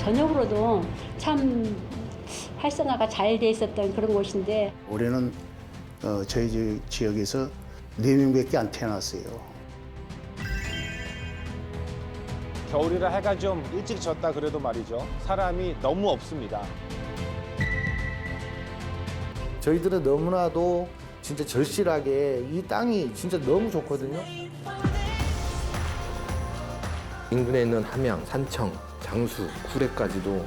전역으로도 참 활성화가 잘 돼 있었던 그런 곳인데 올해는 저희 지역에서 4명밖에 안 태어났어요. 겨울이라 해가 좀 일찍 졌다 그래도 말이죠. 사람이 너무 없습니다. 저희들은 너무나도 진짜 절실하게 이 땅이 진짜 너무 좋거든요. 인근에 있는 함양, 산청, 장수, 구례까지도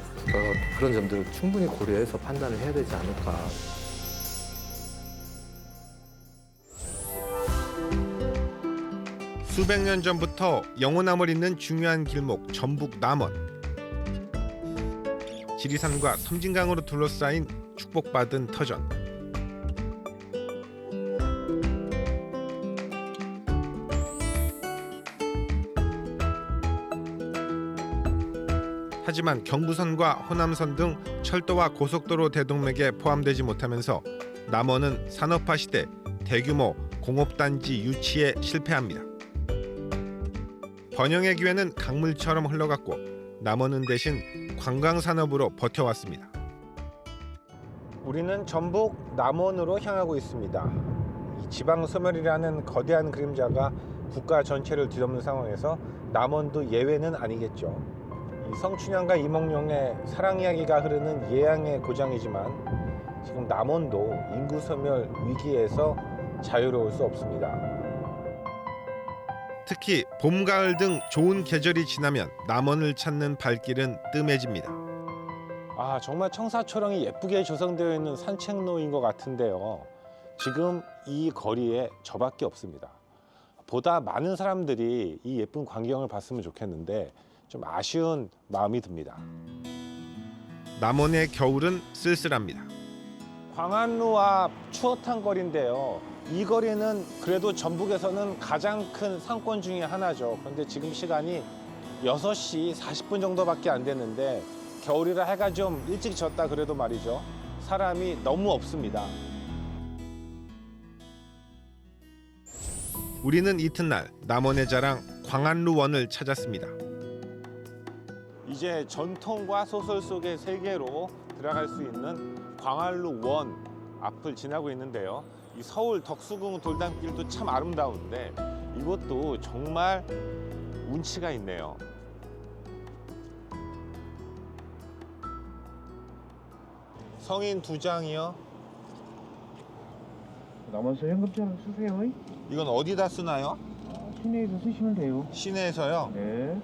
그런 점들을 충분히 고려해서 판단을 해야 되지 않을까. 수백 년 전부터 영호남을 잇는 중요한 길목 전북 남원. 지리산과 섬진강으로 둘러싸인 축복받은 터전. 하지만 경부선과 호남선 등 철도와 고속도로 대동맥에 포함되지 못하면서 남원은 산업화 시대 대규모 공업단지 유치에 실패합니다. 번영의 기회는 강물처럼 흘러갔고 남원은 대신 관광산업으로 버텨왔습니다. 우리는 전북 남원으로 향하고 있습니다. 이 지방소멸이라는 거대한 그림자가 국가 전체를 뒤덮는 상황에서 남원도 예외는 아니겠죠. 이 성춘향과 이몽룡의 사랑 이야기가 흐르는 예양의 고장이지만 지금 남원도 인구 소멸 위기에서 자유로울 수 없습니다. 특히 봄, 가을 등 좋은 계절이 지나면 남원을 찾는 발길은 뜸해집니다. 아, 정말 청사초령이 예쁘게 조성되어 있는 산책로인 것 같은데요. 지금 이 거리에 저밖에 없습니다. 보다 많은 사람들이 이 예쁜 광경을 봤으면 좋겠는데 좀 아쉬운 마음이 듭니다. 남원의 겨울은 쓸쓸합니다. 광안루 앞 추어탕 거리인데요. 이 거리는 그래도 전북에서는 가장 큰 상권 중에 하나죠. 그런데 지금 시간이 6시 40분 정도밖에 안 됐는데 겨울이라 해가 좀 일찍 졌다 그래도 말이죠. 사람이 너무 없습니다. 우리는 이튿날 남원의 자랑 광안루원을 찾았습니다. 이제 전통과 소설 속의 세계로 들어갈 수 있는 광안루원 앞을 지나고 있는데요. 이 서울 덕수궁 돌담길도 참 아름다운데 이것도 정말 운치가 있네요. 성인 2장이요. 남아서 현금장 쓰세요. 이건 어디다 쓰나요? 시내에서 쓰시면 돼요. 시내에서요. 네.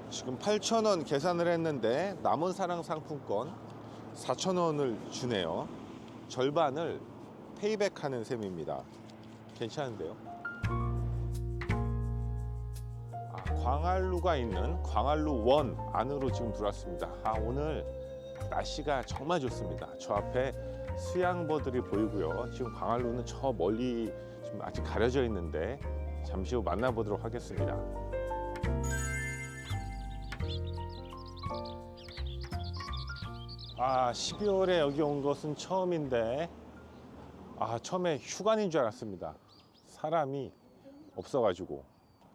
지금 8,000원 계산을 했는데 남은 사랑 상품권 4,000원을 주네요. 절반을 페이백하는 셈입니다. 괜찮은데요? 광안루가 있는 광안루원 안으로 지금 들어왔습니다. 오늘 날씨가 정말 좋습니다. 저 앞에 수양보들이 보이고요. 지금 광안루는 저 멀리 지금 아직 가려져 있는데 잠시 후 만나보도록 하겠습니다. 아, 12월에 여기 온 것은 처음인데 처음에 휴관인 줄 알았습니다. 사람이 없어가지고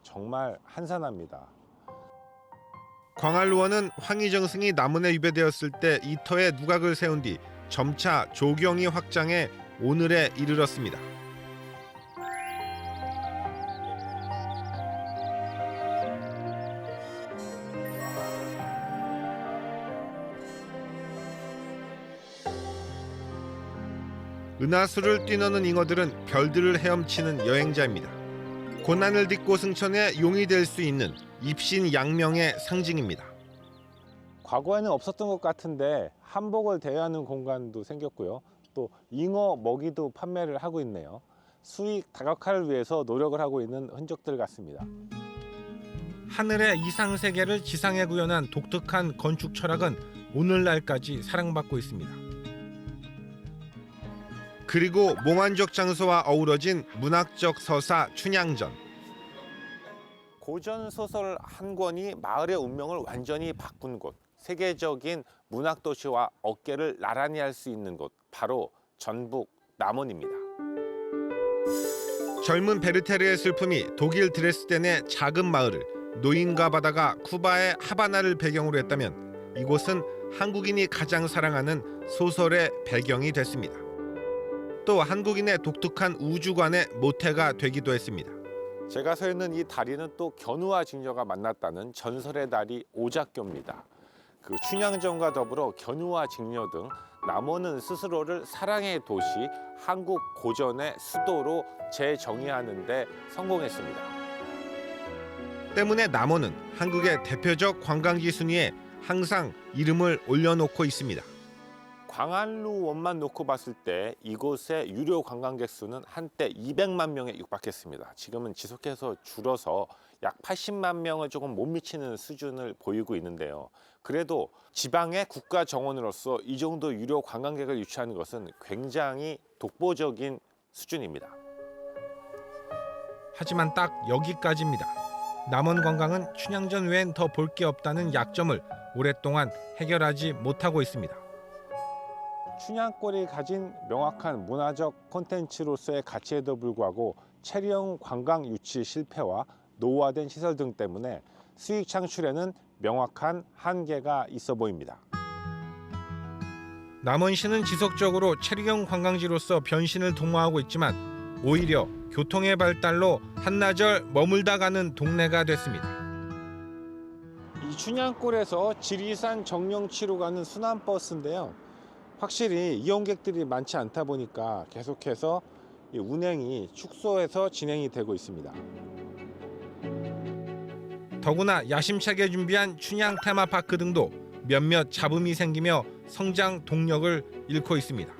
정말 한산합니다. 광안루원은 황희정승이 남원에 유배되었을 때 이 터에 누각을 세운 뒤 점차 조경이 확장해 오늘에 이르렀습니다. 은하수를 뛰노는 잉어들은 별들을 헤엄치는 여행자입니다. 고난을 딛고 승천해 용이 될 수 있는 입신양명의 상징입니다. 과거에는 없었던 것 같은데 한복을 대여하는 공간도 생겼고요. 또 잉어 먹이도 판매를 하고 있네요. 수익 다각화를 위해서 노력을 하고 있는 흔적들 같습니다. 하늘의 이상세계를 지상에 구현한 독특한 건축 철학은 오늘날까지 사랑받고 있습니다. 그리고 몽환적 장소와 어우러진 문학적 서사 춘향전. 고전 소설 한 권이 마을의 운명을 완전히 바꾼 곳, 세계적인 문학 도시와 어깨를 나란히 할 수 있는 곳, 바로 전북 남원입니다. 젊은 베르테르의 슬픔이 독일 드레스덴의 작은 마을을 노인과 바다가 쿠바의 하바나를 배경으로 했다면 이곳은 한국인이 가장 사랑하는 소설의 배경이 됐습니다. 또 한국인의 독특한 우주관의 모태가 되기도 했습니다. 제가 서 있는 이 다리는 또 견우와 직녀가 만났다는 전설의 다리 오작교입니다. 그 춘향전과 더불어 견우와 직녀 등 남원은 스스로를 사랑의 도시, 한국 고전의 수도로 재정의하는 데 성공했습니다. 때문에 남원은 한국의 대표적 관광지 순위에 항상 이름을 올려놓고 있습니다. 광안루원만 놓고 봤을 때 이곳의 유료 관광객 수는 한때 200만 명에 육박했습니다. 지금은 지속해서 줄어서 약 80만 명을 조금 못 미치는 수준을 보이고 있는데요. 그래도 지방의 국가 정원으로서 이 정도 유료 관광객을 유치하는 것은 굉장히 독보적인 수준입니다. 하지만 딱 여기까지입니다. 남원 관광은 춘향전 외엔 더 볼 게 없다는 약점을 오랫동안 해결하지 못하고 있습니다. 춘향골이 가진 명확한 문화적 콘텐츠로서의 가치에도 불구하고 체리형 관광 유치 실패와 노후화된 시설 등 때문에 수익 창출에는 명확한 한계가 있어 보입니다. 남원시는 지속적으로 체류형 관광지로서 변신을 도모하고 있지만 오히려 교통의 발달로 한나절 머물다 가는 동네가 됐습니다. 이 춘향골에서 지리산 정령치로 가는 순환버스인데요. 확실히 이용객들이 많지 않다 보니까 계속해서 이 운행이 축소해서 진행이 되고 있습니다. 더구나 야심차게 준비한 춘향 테마파크 등도 몇몇 잡음이 생기며 성장 동력을 잃고 있습니다.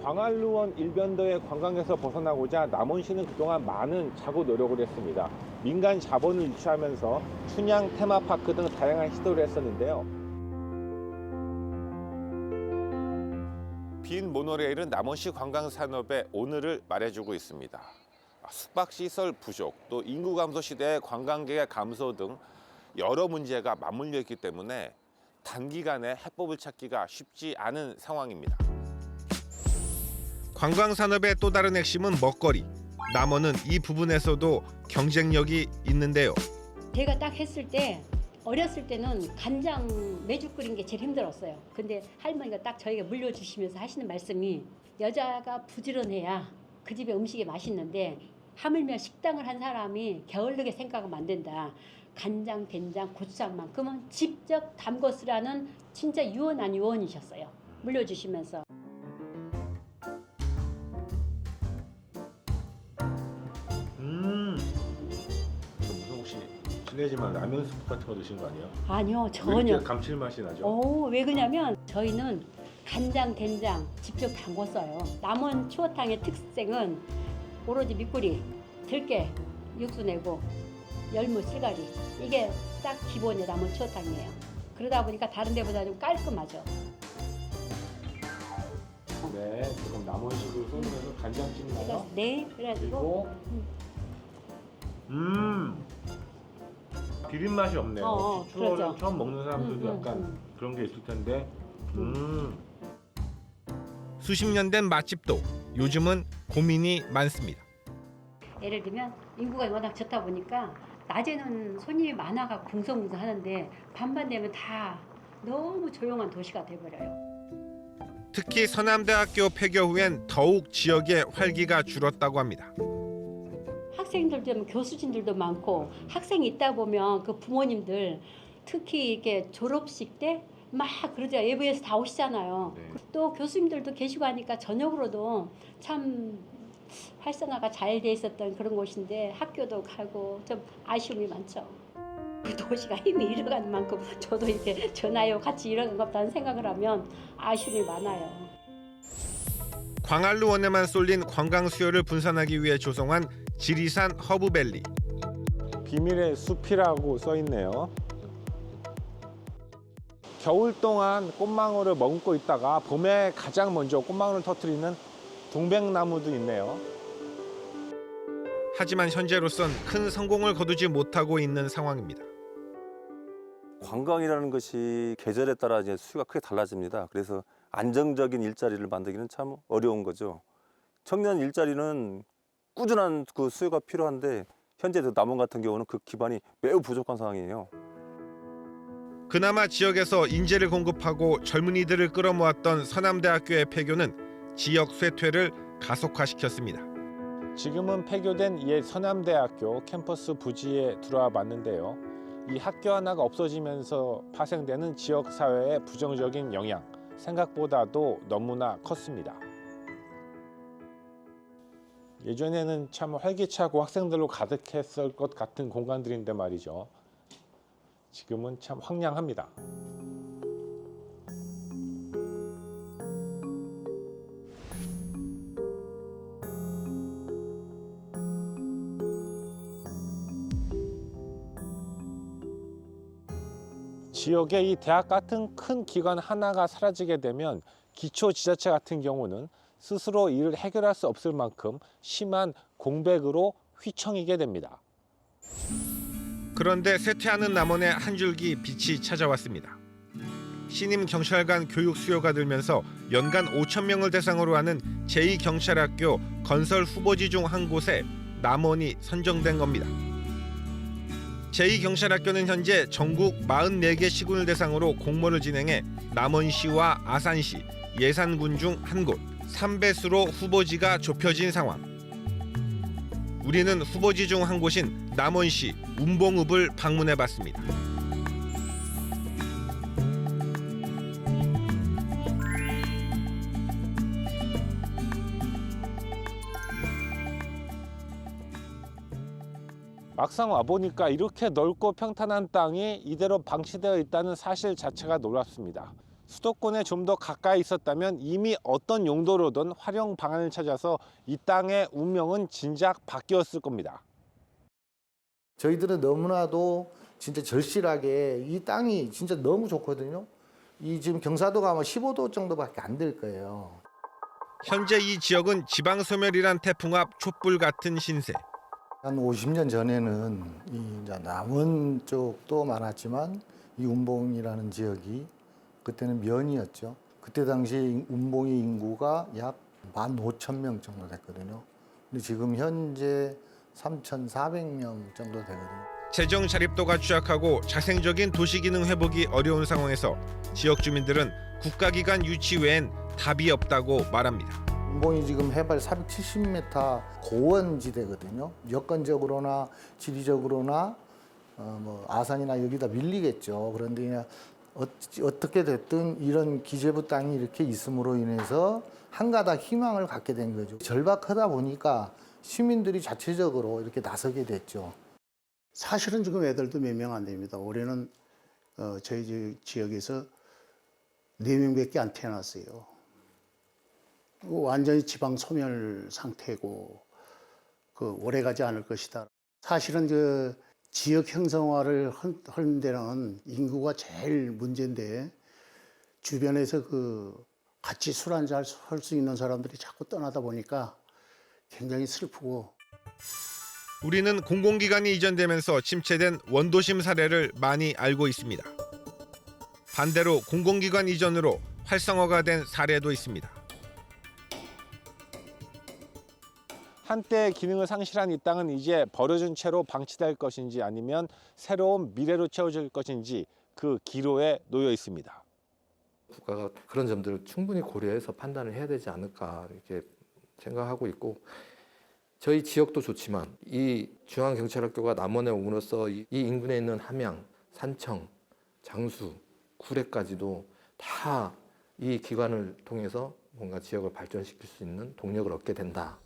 광안루원 일변도의 관광에서 벗어나고자 남원시는 그동안 많은 자구 노력을 했습니다. 민간 자본을 유치하면서 춘향 테마파크 등 다양한 시도를 했었는데요. 빈 모노레일은 남원시 관광산업의 오늘을 말해주고 있습니다. 숙박시설 부족, 또 인구 감소 시대의 관광객의 감소 등 여러 문제가 맞물려 있기 때문에 단기간에 해법을 찾기가 쉽지 않은 상황입니다. 관광산업의 또 다른 핵심은 먹거리. 남원은 이 부분에서도 경쟁력이 있는데요. 제가 딱 했을 때 어렸을 때는 간장 매주 끓인 게 제일 힘들었어요. 근데 할머니가 딱 저희가 물려주시면서 하시는 말씀이 여자가 부지런해야 그 집의 음식이 맛있는데 하물며 식당을 한 사람이 게을르게 생각하면 안 된다. 간장, 된장, 고추장만큼은 직접 담궈 쓰라는 진짜 유언한 유언이셨어요. 물려주시면서. 무슨 혹시 실례지만 라면 스프 같은 거 드신 거 아니에요? 아니요, 왜 전혀. 이렇게 감칠맛이 나죠? 왜 그러냐면 저희는 간장, 된장 직접 담궈 써요. 남원 추어탕의 특색은 오로지 밑구리, 들깨, 육수 내고 열무, 씨가리 이게 딱 기본의 남원 추어탕이에요. 그러다 보니까 다른 데보다 좀 깔끔하죠. 네, 지금 남원식으로 쏘면서 간장찜 나요. 네, 그래가지고 비린 맛이 없네요. 추어를 그렇죠. 처음 먹는 사람들도 약간 그런 게 있을 텐데. 수십 년 된 맛집도 요즘은 고민이 많습니다. 예를 들면 인구가 워낙 적다 보니까 낮에는 손님이 많아가 궁성궁성하는데 밤만 되면 다 너무 조용한 도시가 돼버려요. 특히 서남대학교 폐교 후엔 더욱 지역의 활기가 줄었다고 합니다. 학생들도 교수진들도 많고 학생이 있다 보면 그 부모님들 특히 이렇게 졸업식 때 막 그러죠. 외부에서 다 오시잖아요. 네. 또 교수님들도 계시고 하니까 저녁으로도 참 활성화가 잘 돼 있었던 그런 곳인데 학교도 가고 좀 아쉬움이 많죠. 그 도시가 힘이 잃어가는 만큼 저도 이렇게 저 나이와 같이 잃어간 것 같다는 생각을 하면 아쉬움이 많아요. 광안루원에만 쏠린 관광 수요를 분산하기 위해 조성한 지리산 허브밸리. 비밀의 숲이라고 써 있네요. 겨울 동안 꽃망울을 머금고 있다가 봄에 가장 먼저 꽃망울을 터뜨리는 동백나무도 있네요. 하지만 현재로선 큰 성공을 거두지 못하고 있는 상황입니다. 관광이라는 것이 계절에 따라 이제 수요가 크게 달라집니다. 그래서 안정적인 일자리를 만들기는 참 어려운 거죠. 청년 일자리는 꾸준한 그 수요가 필요한데 현재 남원 같은 경우는 그 기반이 매우 부족한 상황이에요. 그나마 지역에서 인재를 공급하고 젊은이들을 끌어모았던 서남대학교의 폐교는 지역 쇠퇴를 가속화시켰습니다. 지금은 폐교된 옛 서남대학교 캠퍼스 부지에 들어와 봤는데요. 이 학교 하나가 없어지면서 파생되는 지역 사회의 부정적인 영향, 생각보다도 너무나 컸습니다. 예전에는 참 활기차고 학생들로 가득했을 것 같은 공간들인데 말이죠. 지금은 참 황량합니다. 지역의 이 대학 같은 큰 기관 하나가 사라지게 되면 기초지자체 같은 경우는 스스로 이를 해결할 수 없을 만큼 심한 공백으로 휘청이게 됩니다. 그런데 쇠퇴하는 남원에 한 줄기 빛이 찾아왔습니다. 신임 경찰관 교육 수요가 늘면서 연간 5천 명을 대상으로 하는 제2경찰학교 건설 후보지 중 한 곳에 남원이 선정된 겁니다. 제2경찰학교는 현재 전국 44개 시군을 대상으로 공모를 진행해 남원시와 아산시, 예산군 중 한 곳, 3배수로 후보지가 좁혀진 상황. 우리는 후보지 중 한 곳인 남원시 운봉읍을 방문해봤습니다. 막상 와보니까 이렇게 넓고 평탄한 땅이 이대로 방치되어 있다는 사실 자체가 놀랍습니다. 수도권에 좀 더 가까이 있었다면 이미 어떤 용도로든 활용 방안을 찾아서 이 땅의 운명은 진작 바뀌었을 겁니다. 저희들은 너무나도 진짜 절실하게 이 땅이 진짜 너무 좋거든요. 이 지금 경사도가 아마 15도 정도밖에 안 될 거예요. 현재 이 지역은 지방 소멸이란 태풍 앞 촛불 같은 신세. 한 50년 전에는 이 이제 남원 쪽도 많았지만 이 운봉이라는 지역이 그때는 면이었죠. 그때 당시 운봉의 인구가 약 15,000명 정도 됐거든요. 근데 지금 현재 3,400명 정도 되거든요. 재정 자립도가 취약하고 자생적인 도시기능 회복이 어려운 상황에서 지역 주민들은 국가기관 유치 외엔 답이 없다고 말합니다. 운봉이 지금 해발 470m 고원지대거든요. 여건적으로나 지리적으로나 뭐 아산이나 여기다 밀리겠죠. 그런데 그냥 어떻게 됐든 이런 기재부 땅이 이렇게 있음으로 인해서 한가닥 희망을 갖게 된 거죠. 절박하다 보니까 시민들이 자체적으로 이렇게 나서게 됐죠. 사실은 지금 애들도 몇 명 안 됩니다. 올해는 저희 지역에서 4명밖에 안 태어났어요. 완전히 지방 소멸 상태고 오래 가지 않을 것이다. 사실은 지역 형성화를 하는 데는 인구가 제일 문제인데 주변에서 같이 술 한잔 할 수 있는 사람들이 자꾸 떠나다 보니까 굉장히 슬프고. 우리는 공공기관이 이전되면서 침체된 원도심 사례를 많이 알고 있습니다. 반대로 공공기관 이전으로 활성화가 된 사례도 있습니다. 한때 기능을 상실한 이 땅은 이제 버려진 채로 방치될 것인지 아니면 새로운 미래로 채워질 것인지 그 기로에 놓여 있습니다. 국가가 그런 점들을 충분히 고려해서 판단을 해야 되지 않을까 이렇게 생각하고 있고, 저희 지역도 좋지만 이 중앙경찰학교가 남원에 옴으로써 이 인근에 있는 함양, 산청, 장수, 구례까지도 다 이 기관을 통해서 뭔가 지역을 발전시킬 수 있는 동력을 얻게 된다.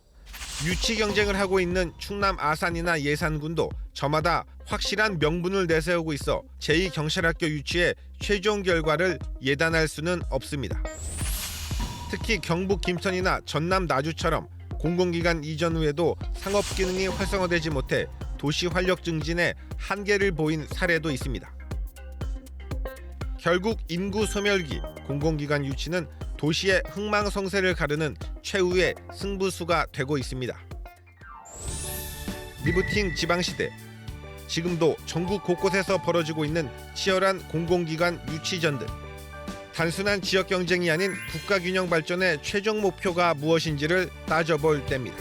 유치 경쟁을 하고 있는 충남 아산이나 예산군도 저마다 확실한 명분을 내세우고 있어 제2경찰학교 유치의 최종 결과를 예단할 수는 없습니다. 특히 경북 김천이나 전남 나주처럼 공공기관 이전 후에도 상업 기능이 활성화되지 못해 도시 활력 증진에 한계를 보인 사례도 있습니다. 결국 인구 소멸기, 공공기관 유치는 도시의 흥망성쇠를 가르는 최후의 승부수가 되고 있습니다. 리부팅 지방시대. 지금도 전국 곳곳에서 벌어지고 있는 치열한 공공기관 유치전들. 단순한 지역 경쟁이 아닌 국가균형 발전의 최종 목표가 무엇인지를 따져볼 때입니다.